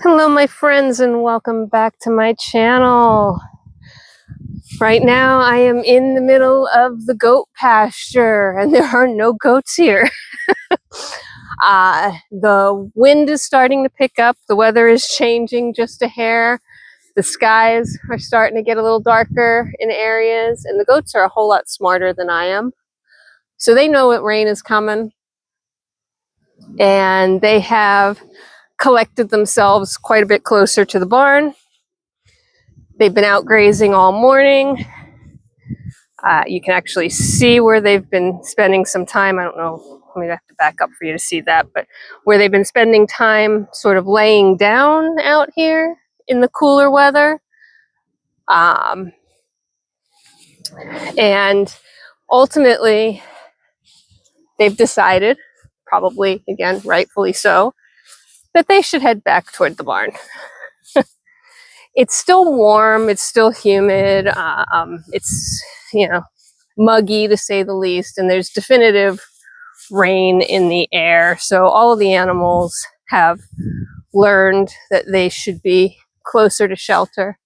Hello my friends and welcome back to my channel. Right now I am in the middle of the goat pasture and there are no goats here. The wind is starting to pick up, the weather is changing just a hair, the skies are starting to get a little darker in areas, and the goats are a whole lot smarter than I am. So they know what rain is coming, and they have collected themselves quite a bit closer to the barn. They've been out grazing all morning. You can actually see where they've been spending some time. I don't know, I'm gonna have to back up for you to see that, but where they've been spending time sort of laying down out here in the cooler weather. And ultimately, they've decided, probably, again, rightfully so, that they should head back toward the barn. It's still warm, it's still humid, it's, muggy to say the least, and there's definitive rain in the air. So all of the animals have learned that they should be closer to shelter.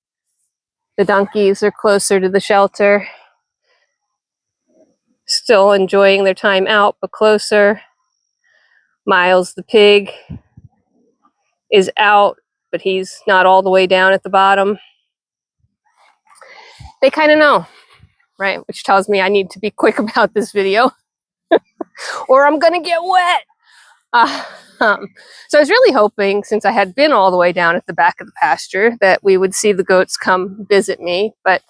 The donkeys are closer to the shelter, still enjoying their time out, but closer. Miles the pig is out, but he's not all the way down at the bottom. They kind of know, right? Which tells me I need to be quick about this video or I'm gonna get wet. So I was really hoping, since I had been all the way down at the back of the pasture, that we would see the goats come visit me, but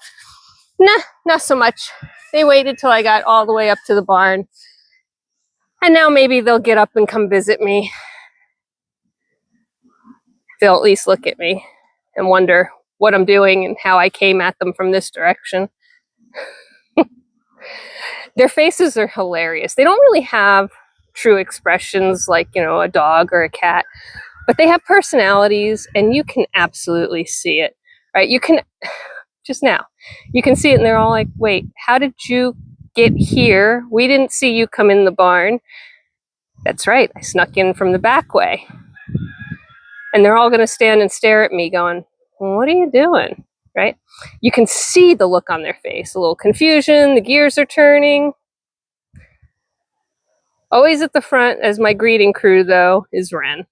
nah, not so much. They waited till I got all the way up to the barn, and now maybe they'll get up and come visit me. They'll at least look at me and wonder what I'm doing and how I came at them from this direction. Their faces are hilarious. They don't really have true expressions like, a dog or a cat, but they have personalities, and you can absolutely see it, right? You can, just now, you can see it, and they're all like, wait, how did you get here? We didn't see you come in the barn. That's right, I snuck in from the back way. And they're all gonna stand and stare at me going, well, what are you doing, right? You can see the look on their face, a little confusion, the gears are turning. Always at the front as my greeting crew, though, is Wren.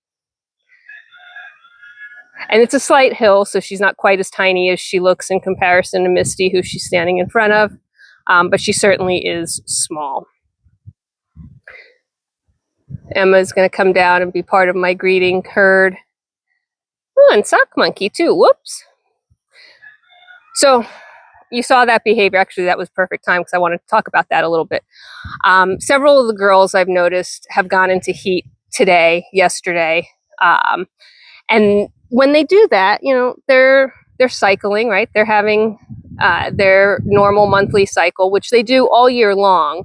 And it's a slight hill, so she's not quite as tiny as she looks in comparison to Misty, who she's standing in front of, but she certainly is small. Emma's going to come down and be part of my greeting herd. Oh, and Sock Monkey, too. Whoops. So you saw that behavior. Actually, that was perfect time because I wanted to talk about that a little bit. Several of the girls I've noticed have gone into heat today, yesterday. And when they do that, they're cycling, right? They're having their normal monthly cycle, which they do all year long.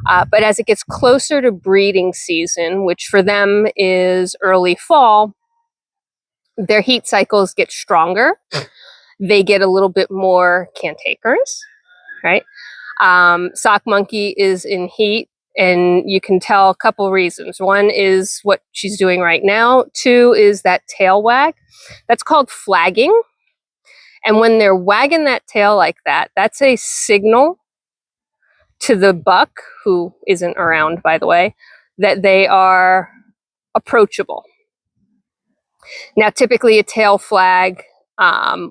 But as it gets closer to breeding season, which for them is early fall, their heat cycles get stronger. They get a little bit more cantankerous, right? Sock Monkey is in heat, and you can tell a couple reasons. One is what she's doing right now. Two is that tail wag. That's called flagging. And when they're wagging that tail like that, that's a signal to the buck, who isn't around, by the way, that they are approachable. Now, typically a tail flag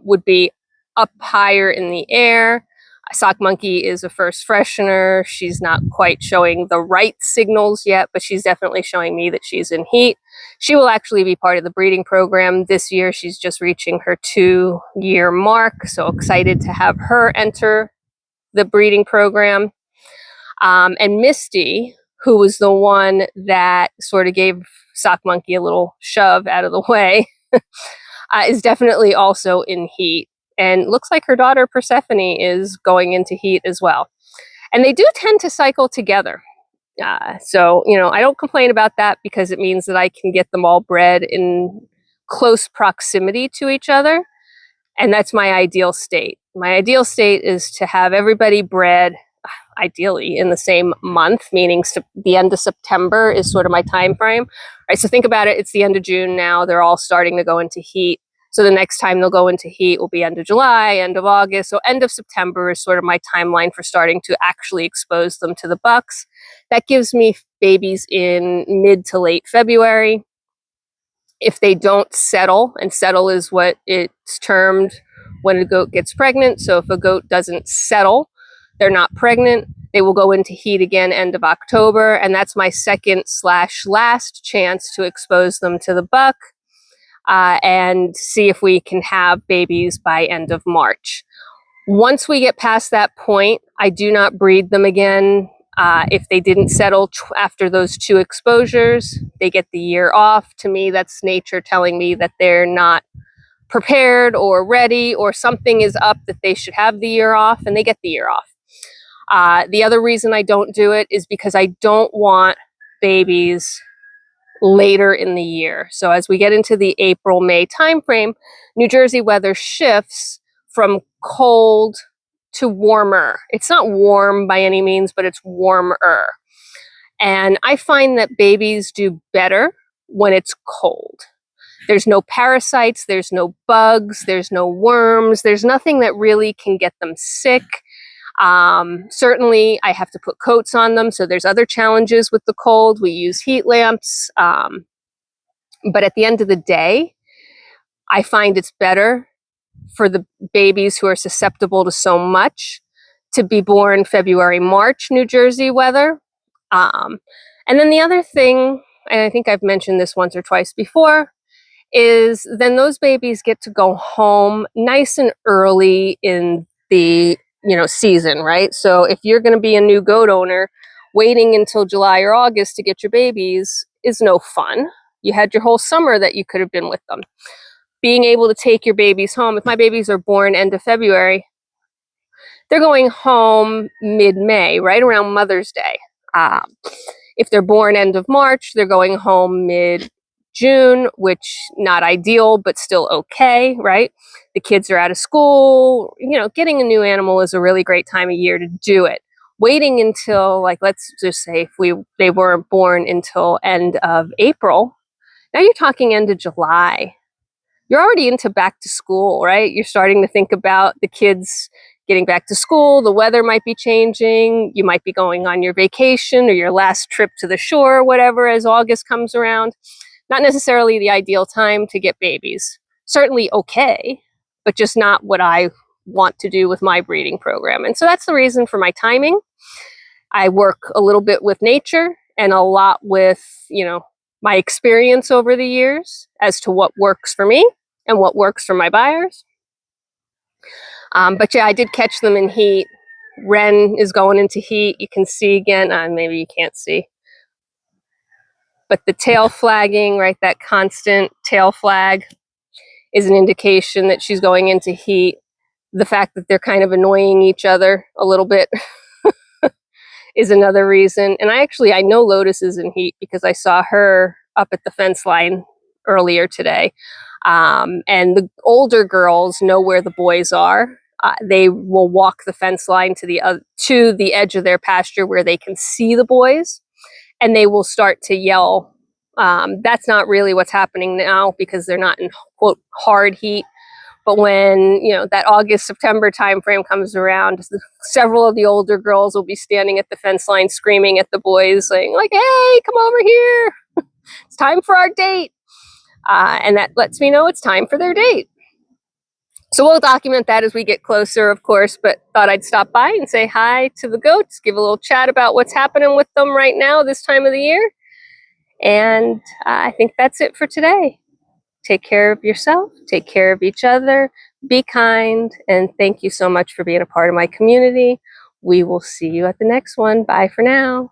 would be up higher in the air. Sock Monkey is a first freshener. She's not quite showing the right signals yet, but she's definitely showing me that she's in heat. She will actually be part of the breeding program this year. She's just reaching her 2-year mark, so excited to have her enter the breeding program. And Misty, who was the one that sort of gave Sock Monkey a little shove out of the way, is definitely also in heat. And looks like her daughter Persephone is going into heat as well. And they do tend to cycle together. So, I don't complain about that because it means that I can get them all bred in close proximity to each other. And that's my ideal state. My ideal state is to have everybody bred ideally in the same month, meaning the end of September is sort of my time frame, Right, so think about it, it's the end of June now, they're all starting to go into heat. So the next time they'll go into heat will be end of July, end of August. So end of September is sort of my timeline for starting to actually expose them to the bucks. That gives me babies in mid to late February. If they don't settle, and settle is what it's termed when a goat gets pregnant. So if a goat doesn't settle, they're not pregnant, they will go into heat again end of October. And that's my second/last chance to expose them to the buck. And see if we can have babies by end of March. Once we get past that point, I do not breed them again. If they didn't settle after those 2 exposures, they get the year off. To me, that's nature telling me that they're not prepared or ready, or something is up that they should have the year off, and they get the year off. The other reason I don't do it is because I don't want babies later in the year. So as we get into the April-May timeframe, New Jersey weather shifts from cold to warmer. It's not warm by any means, but it's warmer. And I find that babies do better when it's cold. There's no parasites, there's no bugs, there's no worms, there's nothing that really can get them sick. Certainly I have to put coats on them, so there's other challenges with the cold. We use heat lamps, but at the end of the day, I find it's better for the babies who are susceptible to so much to be born February, March, New Jersey weather. And then the other thing, and I think I've mentioned this once or twice before, is then those babies get to go home nice and early in the season, right? So if you're going to be a new goat owner, waiting until July or August to get your babies is no fun. You had your whole summer that you could have been with them. Being able to take your babies home, if my babies are born end of February, they're going home mid-May, right around Mother's Day. If they're born end of March, they're going home mid-June, which not ideal, but still okay, right? The kids are out of school. Getting a new animal is a really great time of year to do it. Waiting until, like, let's just say if they weren't born until end of April, now you're talking end of July. You're already into back to school, right? You're starting to think about the kids getting back to school. The weather might be changing. You might be going on your vacation or your last trip to the shore or whatever as August comes around. Not necessarily the ideal time to get babies. Certainly okay, but just not what I want to do with my breeding program. And so that's the reason for my timing. I work a little bit with nature and a lot with, my experience over the years as to what works for me and what works for my buyers. But yeah, I did catch them in heat. Ren is going into heat. You can see again, maybe you can't see, but the tail flagging, right, that constant tail flag is an indication that she's going into heat. The fact that they're kind of annoying each other a little bit is another reason. And I know Lotus is in heat because I saw her up at the fence line earlier today. And the older girls know where the boys are. They will walk the fence line to the edge of their pasture where they can see the boys, and they will start to yell. That's not really what's happening now because they're not in, quote, hard heat. But when, that August, September timeframe comes around, several of the older girls will be standing at the fence line screaming at the boys, saying, like, hey, come over here. It's time for our date. And that lets me know it's time for their date. So we'll document that as we get closer, of course, but thought I'd stop by and say hi to the goats, give a little chat about what's happening with them right now this time of the year. And I think that's it for today. Take care of yourself, take care of each other, be kind, and thank you so much for being a part of my community. We will see you at the next one. Bye for now.